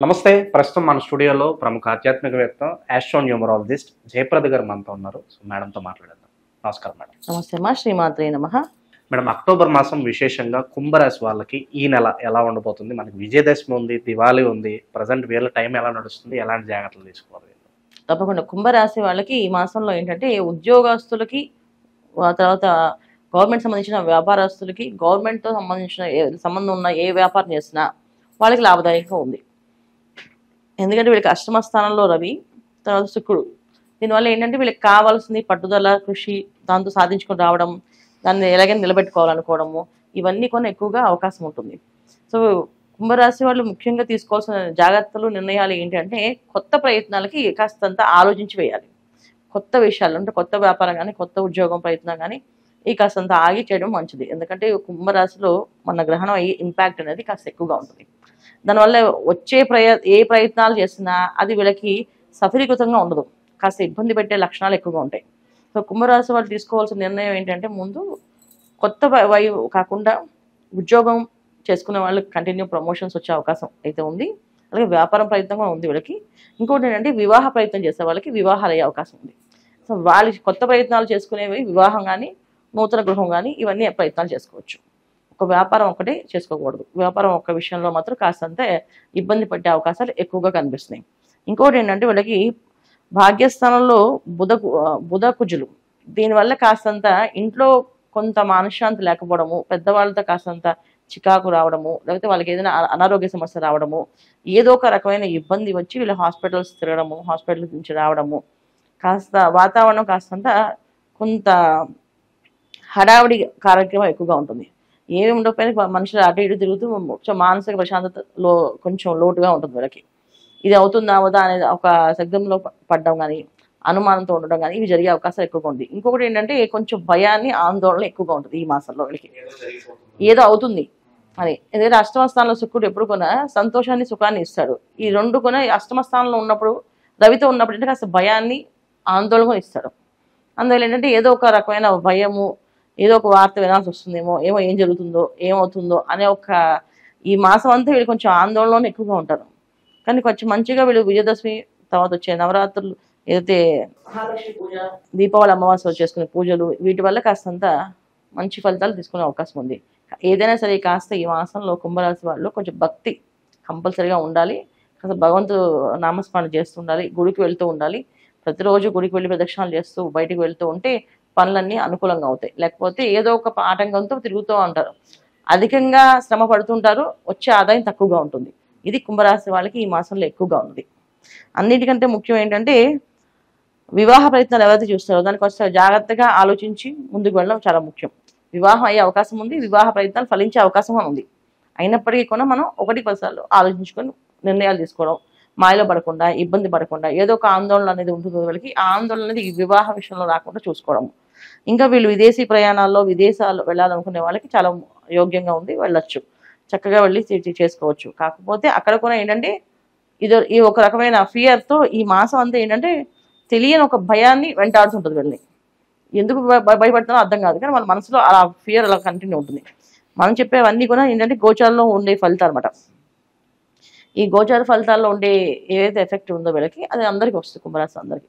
నమస్తే. ప్రస్తుతం మన స్టూడియోలో ప్రముఖ ఆధ్యాత్మికవేత్త, ఆస్ట్రోన్యూమరాలజిస్ట్ జయప్రద గారు మనతో ఉన్నారు. సో మేడంతో మాట్లాడేద్దాం. నమస్కారం మేడం. నమస్తే అమ్మా. శ్రీమాత్రే నమః. మేడం, అక్టోబర్ మాసం విశేషంగా కుంభరాశి వాళ్ళకి ఈ నెల ఎలా ఉండబోతుంది? మనకి విజయదశమి ఉంది, దివాళీ ఉంది. ప్రజెంట్ వీళ్ళ టైం ఎలా నడుస్తుంది? ఎలాంటి జాగ్రత్తలు తీసుకోవాలి? తప్పకుండా కుంభరాశి వాళ్ళకి ఈ మాసంలో ఏంటంటే ఉద్యోగస్తులకి, తర్వాత గవర్నమెంట్ సంబంధించిన వ్యాపారస్తులకి, గవర్నమెంట్తో సంబంధించిన సంబంధం ఉన్న ఏ వ్యాపారం చేసినా వాళ్ళకి లాభదాయకంగా ఉంది. ఎందుకంటే వీళ్ళకి అష్టమ స్థానంలో రవి, తర్వాత శుక్రుడు. దీనివల్ల ఏంటంటే వీళ్ళకి కావాల్సింది పట్టుదల, కృషి, దాంతో సాధించుకొని రావడం, దాన్ని ఎలాగైనా నిలబెట్టుకోవాలనుకోవడము, ఇవన్నీ కొన్ని ఎక్కువగా అవకాశం ఉంటుంది. సో కుంభరాశి వాళ్ళు ముఖ్యంగా తీసుకోవాల్సిన జాగ్రత్తలు, నిర్ణయాలు ఏంటంటే కొత్త ప్రయత్నాలకి కాస్తంత ఆలోచించి వేయాలి. కొత్త విషయాలు అంటే కొత్త వ్యాపారం కానీ, కొత్త ఉద్యోగం ప్రయత్నం కానీ ఈ కాస్తంత ఆగి చేయడం మంచిది. ఎందుకంటే కుంభరాశిలో మన గ్రహణం అయ్యే ఇంపాక్ట్ అనేది కాస్త ఎక్కువగా ఉంటుంది. దానివల్ల వచ్చే ఏ ప్రయత్నాలు చేసినా అది వీళ్ళకి సఫలీకృతంగా ఉండదు. కాస్త ఇబ్బంది పెట్టే లక్షణాలు ఎక్కువగా ఉంటాయి. సో కుంభరాశి వాళ్ళు తీసుకోవాల్సిన నిర్ణయం ఏంటంటే ముందు కొత్త కాకుండా ఉద్యోగం చేసుకునే వాళ్ళకి కంటిన్యూ ప్రమోషన్స్ వచ్చే అవకాశం అయితే ఉంది. అలాగే వ్యాపారం ప్రయత్నం కూడా ఉంది వీళ్ళకి. ఇంకోటి ఏంటంటే వివాహ ప్రయత్నం చేసే వాళ్ళకి వివాహాలు అయ్యే అవకాశం ఉంది. సో వాళ్ళు కొత్త ప్రయత్నాలు చేసుకునేవి వివాహం కానీ, నూతన గృహం కానీ ఇవన్నీ ప్రయత్నాలు చేసుకోవచ్చు. ఒక వ్యాపారం ఒకటే చేసుకోకూడదు. వ్యాపారం ఒక్క విషయంలో మాత్రం కాస్తంత ఇబ్బంది పడే అవకాశాలు ఎక్కువగా కనిపిస్తున్నాయి. ఇంకోటి ఏంటంటే వీళ్ళకి భాగ్యస్థానంలో బుధ కుజులు. దీనివల్ల కాస్తంత ఇంట్లో కొంత మనశ్శాంతి లేకపోవడము, పెద్దవాళ్ళతో కాస్తంత చికాకు రావడము, లేకపోతే వాళ్ళకి ఏదైనా అనారోగ్య సమస్య రావడము, ఏదో ఒక రకమైన ఇబ్బంది వచ్చి వీళ్ళు హాస్పిటల్స్ తిరగడము, హాస్పిటల్ నుంచి రావడము, కాస్త వాతావరణం కాస్తంత కొంత హడావుడి కార్యక్రమం ఎక్కువగా ఉంటుంది. ఏమి ఉండకపోయినా మనుషులు అటు ఇటు తిరుగుతూ కొంచెం మానసిక ప్రశాంతతలో కొంచెం లోటుగా ఉంటుంది వీళ్ళకి. ఇది అవుతుందా అవదా అనేది ఒక శబ్దంలో పడడం కానీ, అనుమానంతో ఉండడం కానీ ఇవి జరిగే అవకాశాలు ఎక్కువగా ఉంది. ఇంకొకటి ఏంటంటే కొంచెం భయాన్ని, ఆందోళన ఎక్కువగా ఉంటుంది ఈ మాసంలో వీళ్ళకి. ఏదో అవుతుంది అని. ఎందుకంటే అష్టమ స్థానంలో శుక్రుడు ఎప్పుడు కూడా సంతోషాన్ని, సుఖాన్ని ఇస్తాడు. ఈ రెండు కూడా అష్టమ స్థానంలో ఉన్నప్పుడు, రవితో ఉన్నప్పుడు అంటే కాస్త భయాన్ని, ఆందోళన ఇస్తాడు. అందువల్ల ఏంటంటే ఏదో ఒక రకమైన భయము, ఏదో ఒక వార్త వినాల్సి వస్తుందేమో, ఏం జరుగుతుందో, ఏమవుతుందో అనే ఈ మాసం అంతా వీళ్ళు కొంచెం ఆందోళనలోనే ఎక్కువగా ఉంటారు. కానీ కొంచెం మంచిగా వీళ్ళు విజయదశమి తర్వాత వచ్చే నవరాత్రులు, ఏదైతే మహాలక్ష్మి పూజ, దీపావళి అమావాస్య చేసుకునే పూజలు, వీటి వల్ల కాస్తంత మంచి ఫలితాలు తీసుకునే అవకాశం ఉంది. ఏదైనా సరే కాస్త ఈ మాసంలో కుంభరాశి వాళ్ళు కొంచెం భక్తి కంపల్సరీగా ఉండాలి. కాస్త భగవంతుడు నామస్మరణ చేస్తూ ఉండాలి, గుడికి వెళ్తూ ఉండాలి. ప్రతిరోజు గుడికి వెళ్ళి ప్రదక్షిణాలు చేస్తూ బయటికి వెళ్తూ ఉంటే పనులన్నీ అనుకూలంగా అవుతాయి. లేకపోతే ఏదో ఒక ఆటంకంతో తిరుగుతూ ఉంటారు, అధికంగా శ్రమ పడుతుంటారు, వచ్చే ఆదాయం తక్కువగా ఉంటుంది. ఇది కుంభరాశి వాళ్ళకి ఈ మాసంలో ఎక్కువగా ఉంది. అన్నిటికంటే ముఖ్యం ఏంటంటే వివాహ ప్రయత్నాలు ఎవరైతే చూస్తారో దానికి వస్తే జాగ్రత్తగా ఆలోచించి ముందుకు వెళ్ళడం చాలా ముఖ్యం. వివాహం అయ్యే అవకాశం ఉంది, వివాహ ప్రయత్నాలు ఫలించే అవకాశం ఉంది. అయినప్పటికీ కూడా మనం 1-10 ఆలోచించుకొని నిర్ణయాలు తీసుకోవడం, మాయలో పడకుండా, ఇబ్బంది పడకుండా, ఏదో ఒక ఆందోళన అనేది ఉంటుంది వాళ్ళకి. ఆ ఆందోళన అనేది ఈ వివాహ విషయంలో రాకుండా చూసుకోవడం. ఇంకా వీళ్ళు విదేశీ ప్రయాణాల్లో, విదేశాలు వెళ్ళాలనుకునే వాళ్ళకి చాలా యోగ్యంగా ఉంది, వెళ్ళొచ్చు, చక్కగా వెళ్ళి చేసుకోవచ్చు. కాకపోతే అక్కడ కూడా ఏంటంటే ఈ ఒక రకమైన ఫియర్తో ఈ మాసం అంతా ఏంటంటే తెలియని ఒక భయాన్ని వెంటాడుతుంటుంది వీళ్ళని. ఎందుకు భయపడుతున్నారో అర్థం కాదు, కానీ వాళ్ళ మనసులో అలా ఫియర్ అలా కంటిన్యూ ఉంటుంది. మనం చెప్పేవన్నీ కూడా ఏంటంటే గోచారంలో ఉండే ఫలితాలు అనమాట. ఈ గోచార ఫలితాల్లో ఉండే ఏదైతే ఎఫెక్ట్ ఉందో వీళ్ళకి అది అందరికీ వస్తుంది.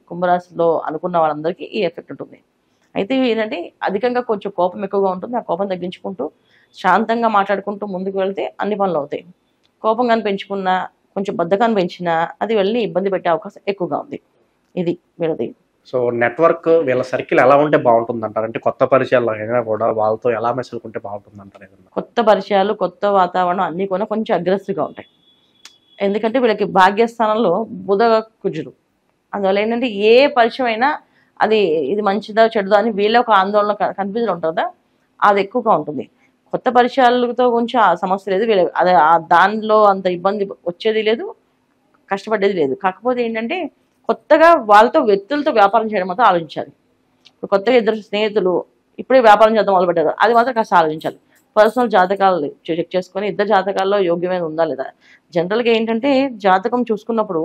కుంభరాశిలో అనుకున్న వాళ్ళందరికీ ఈ ఎఫెక్ట్ ఉంటుంది. అయితే ఏంటంటే అధికంగా కొంచెం కోపం ఎక్కువగా ఉంటుంది. ఆ కోపం తగ్గించుకుంటూ శాంతంగా మాట్లాడుకుంటూ ముందుకు వెళ్తే అన్ని పనులు అవుతాయి. కోపం కానీ పెంచుకున్నా, కొంచెం బద్ధకాన్ని పెంచినా అది వెళ్ళి ఇబ్బంది పెట్టే అవకాశం ఎక్కువగా ఉంది. ఇది వీళ్ళది. సో నెట్వర్క్ వీళ్ళ సర్కిల్ ఎలా ఉంటే బాగుంటుంది అంటారు? అంటే కొత్త పరిచయాలు అయినా కూడా వాళ్ళతో ఎలా మెసులుకుంటే బాగుంటుంది అంటారు? కొత్త పరిచయాలు, కొత్త వాతావరణం అన్నీ కూడా కొంచెం అగ్రెసివ్గా ఉంటాయి. ఎందుకంటే వీళ్ళకి భాగ్యస్థానంలో బుధ కుజుడు. అందువల్ల ఏంటంటే ఏ పరిచయం అయినా అది ఇది మంచిదా చెడుదా అని వీళ్ళ ఒక ఆందోళన కన్ఫ్యూజన్ ఉంటుందా, అది ఎక్కువగా ఉంటుంది. కొత్త పరిచయాలతో కొంచెం ఆ సమస్య లేదు వీళ్ళ, అదే దానిలో అంత ఇబ్బంది వచ్చేది లేదు, కష్టపడేది లేదు. కాకపోతే ఏంటంటే కొత్తగా వ్యక్తులతో వ్యాపారం చేయడం మాత్రం ఆలోచించాలి. ఇప్పుడు కొత్తగా ఇద్దరు స్నేహితులు ఇప్పుడే వ్యాపారం చేద్దాం మొదలుపెట్టారు, అది మాత్రం కాస్త ఆలోచించాలి. పర్సనల్ జాతకాలు చెక్ చేసుకొని ఇద్దరు జాతకాల్లో యోగ్యమైన ఉందా లేదా. జనరల్గా ఏంటంటే జాతకం చూసుకున్నప్పుడు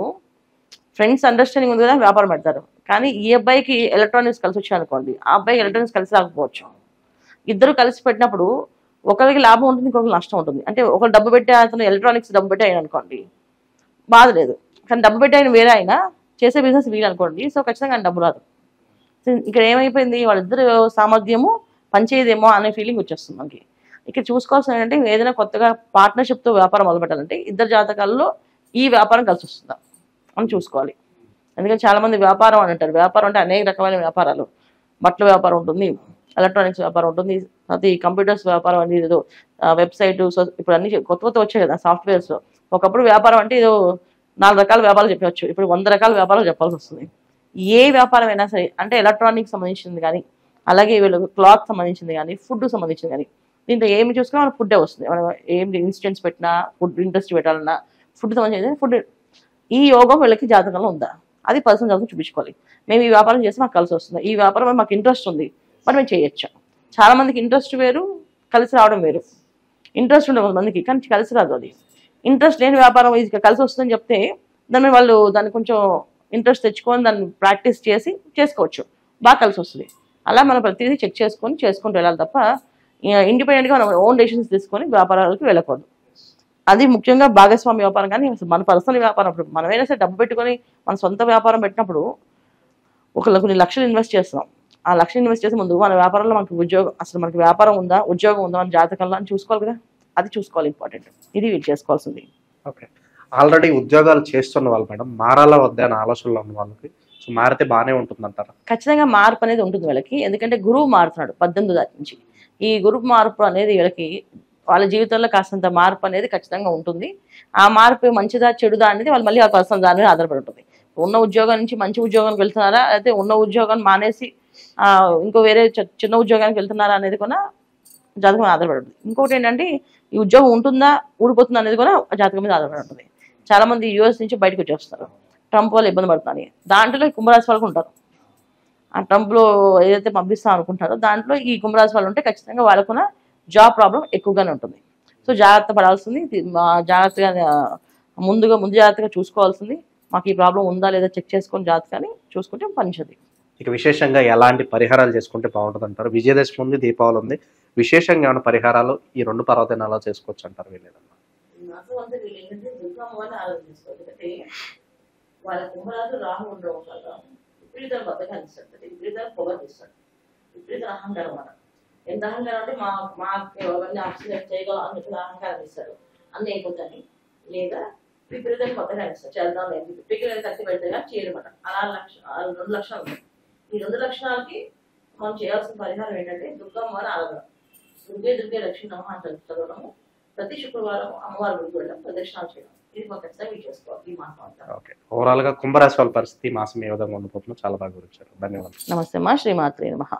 ఫ్రెండ్స్ అండర్స్టాండింగ్ ఉంది కదా వ్యాపారం పెడతారు. కానీ ఈ అబ్బాయికి ఎలక్ట్రానిక్స్ కలిసి వచ్చాయనుకోండి, ఆ అబ్బాయికి ఎలక్ట్రానిక్స్ కలిసి రాకపోవచ్చు. ఇద్దరు కలిసి పెట్టినప్పుడు ఒకరికి లాభం ఉంటుంది, ఇంకొకరికి నష్టం ఉంటుంది. అంటే ఒకరు డబ్బు పెట్టే అతను ఎలక్ట్రానిక్స్ డబ్బు పెట్టి అయ్యాను అనుకోండి, బాధ లేదు. కానీ డబ్బు పెట్టి ఆయన వేరే ఆయన చేసే బిజినెస్ వీలు అనుకోండి, సో ఖచ్చితంగా ఆయన డబ్బు రాదు. ఇక్కడ ఏమైపోయింది, వాళ్ళిద్దరు సామర్థ్యము పనిచేయదేమో అనే ఫీలింగ్ వచ్చేస్తుంది మనకి. ఇక్కడ చూసుకోవాల్సిన ఏంటంటే ఏదైనా కొత్తగా పార్ట్నర్షిప్తో వ్యాపారం మొదలు పెట్టాలంటే ఇద్దరు జాతకాల్లో ఈ వ్యాపారం కలిసి వస్తుందా అని చూసుకోవాలి. ఎందుకంటే చాలా మంది వ్యాపారం అని అంటారు. వ్యాపారం అంటే అనేక రకమైన వ్యాపారాలు, బట్టల వ్యాపారం ఉంటుంది, ఎలక్ట్రానిక్స్ వ్యాపారం ఉంటుంది, అది కంప్యూటర్స్ వ్యాపారం అనేది ఏదో వెబ్సైట్. సో ఇప్పుడు అన్ని కొత్త కొత్త వచ్చాయి కదా సాఫ్ట్వేర్స్. ఒకప్పుడు వ్యాపారం అంటే ఏదో 4 రకాల వ్యాపారాలు చెప్పవచ్చు, ఇప్పుడు 100 రకాల వ్యాపారాలు చెప్పాల్సి వస్తుంది. ఏ వ్యాపారం అయినా సరే, అంటే ఎలక్ట్రానిక్స్ సంబంధించింది కానీ, అలాగే వీళ్ళకి క్లాత్ సంబంధించింది కానీ, ఫుడ్ సంబంధించింది కానీ, దీంట్లో ఏమి చూసుకున్నా మన ఫుడ్డే వస్తుంది. మనం ఏం ఇన్స్టెంట్స్ పెట్టినా, ఫుడ్ ఇండస్ట్రీ పెట్టాలన్నా ఫుడ్ సంబంధించిన ఫుడ్. ఈ యోగం వీళ్ళకి జాతకంలో ఉందా, అది పర్సనల్ జాతకం చూపించుకోవాలి. మేము ఈ వ్యాపారం చేస్తే మాకు కలిసి వస్తుంది, ఈ వ్యాపారం మాకు ఇంట్రెస్ట్ ఉంది, మరి మేము చేయొచ్చు. చాలా మందికి ఇంట్రెస్ట్ వేరు, కలిసి రావడం వేరు. ఇంట్రెస్ట్ ఉండే కొంతమందికి, కానీ కలిసి రాదు. అది ఇంట్రెస్ట్ లేని వ్యాపారం ఇది కలిసి వస్తుందని చెప్తే దాన్ని వాళ్ళు దాన్ని కొంచెం ఇంట్రెస్ట్ తెచ్చుకొని దాన్ని ప్రాక్టీస్ చేసి చేసుకోవచ్చు, బాగా కలిసి వస్తుంది. అలా మనం ప్రతిదీ చెక్ చేసుకుంటూ వెళ్ళాలి తప్ప ఇండిపెండెంట్గా మనం ఓన్ డెసిషన్స్ తీసుకొని వ్యాపారాలకు వెళ్ళకూడదు. అది ముఖ్యంగా భాగస్వామి వ్యాపారం. కానీ మన పర్సనల్ వ్యాపారం అప్పుడు మనమైనా సరే డబ్బు పెట్టుకొని మన సొంత వ్యాపారం పెట్టినప్పుడు కొన్ని లక్షలు ఇన్వెస్ట్ చేస్తున్నాం. ఆ లక్షలు ఇన్వెస్ట్ చేసే ముందు మన వ్యాపారంలో మనకి ఉద్యోగం, అసలు మనకి వ్యాపారం ఉందా, ఉద్యోగం ఉందా మన జాతకంలో అని చూసుకోవాలి కదా. అది చూసుకోవాలి, ఇంపార్టెంట్. ఇది వీళ్ళు చేసుకోవాల్సింది. ఓకే, ఆల్రెడీ ఉద్యోగాలు చేస్తున్న వాళ్ళు మేడం మారాలా వద్దా అనే ఆలోచనలో ఉన్న వాళ్ళకి సో మారితే బాగానే ఉంటుందంటారా? ఖచ్చితంగా మార్పు అనేది ఉంటుంది వీళ్ళకి. ఎందుకంటే గురువు మారుతున్నాడు 18 దాటి నుంచి. ఈ గురువు మార్పు అనేది వీళ్ళకి వాళ్ళ జీవితంలో కాస్తంత మార్పు అనేది ఖచ్చితంగా ఉంటుంది. ఆ మార్పు మంచిదా చెడుదా అనేది వాళ్ళు మళ్ళీ ఆ పర్సనల్ దాని మీద ఆధారపడి ఉంటుంది. ఉన్న ఉద్యోగం నుంచి మంచి ఉద్యోగానికి వెళ్తున్నారా, అయితే ఉన్న ఉద్యోగాన్ని మానేసి ఇంకో వేరే చిన్న ఉద్యోగానికి వెళ్తున్నారా అనేది కూడా జాతకం మీద ఆధారపడి ఉంటుంది. ఇంకోటి ఏంటంటే ఈ ఉద్యోగం ఉంటుందా ఊడిపోతుందా అనేది కూడా జాతకం మీద ఆధారపడి ఉంటుంది. చాలా మంది యూఎస్ నుంచి బయటకు వచ్చేస్తారు, ట్రంప్ వాళ్ళు ఇబ్బంది పడుతున్నారని. దాంట్లో కుంభరాశి వాళ్ళకు ఉంటారు. ఆ ట్రంప్లో ఏదైతే పంపిస్తాం అనుకుంటారో దాంట్లో ఈ కుంభరాశి వాళ్ళు ఉంటే ఖచ్చితంగా వాళ్ళకున్న జాబ్ ప్రాబ్లం ఎక్కువగానే ఉంటుంది. సో జాగ్రత్త పడాల్సింది, జాగ్రత్తగా ముందు జాగ్రత్తగా చూసుకోవాల్సింది. మాకు ఈ ప్రాబ్లం ఉందా లేదా చెక్ చేసుకొని జాతకాన్ని చూసుకుంటే పనిచేది. ఇక విశేషంగా ఎలాంటి పరిహారాలు చేసుకుంటే బాగుంటుంది అంటారు? విజయదశమి ఉంది, దీపావళి ఉంది, విశేషంగా ఏమైనా పరిహారాలు ఈ 2 పర్వదినాలు చేసుకోవచ్చు అంటారు వీళ్ళేదన్నా? వాళ్ళ కుంభరాశి రాహు ఉండడం వల్ల విపరీత బతకాన్ని ఇస్తాడు, విపరీత పొగరు ఇస్తాడు, విపరీత అహంకారం అన్నమాట. ఎంత అహంకారం అంటే అవన్నీ ఆప్షన్ చేయగలం అని చెప్పి అహంకారం ఇస్తాడు, అన్నీ అయిపోతాయి. లేదా విపరీతంగా బతకాన్ని ఇస్తాడు, చేద్దాం లేదు పిల్లలు కత్తి పెడితే కానీ చేయడమాట. అలా 2 లక్షణాలు ఉన్నాయి. ఈ 2 లక్షణాలకి మనం చేయాల్సిన పరిహారం ఏంటంటే దుర్గమ్మ ఆరాధన. దుర్గే లక్ష్మీ నమః అని చదవడము, ప్రతి శుక్రవారం అమ్మవారి గుడికి వెళ్ళడం, ప్రదక్షిణాలు చేయడం. ఇది మాకు ఖచ్చితంగా చేసుకోవాలి ఈ మాసం అంతా. ఓకే, ఓవరాల్ గా కుంభరాశి వాళ్ళ పరిస్థితి మాసం ఏ విధంగా ఉండబోతుందో చాలా బాగా గురించారు. ధన్యవాదాలు. నమస్తే మా శ్రీమాత్రే నమః.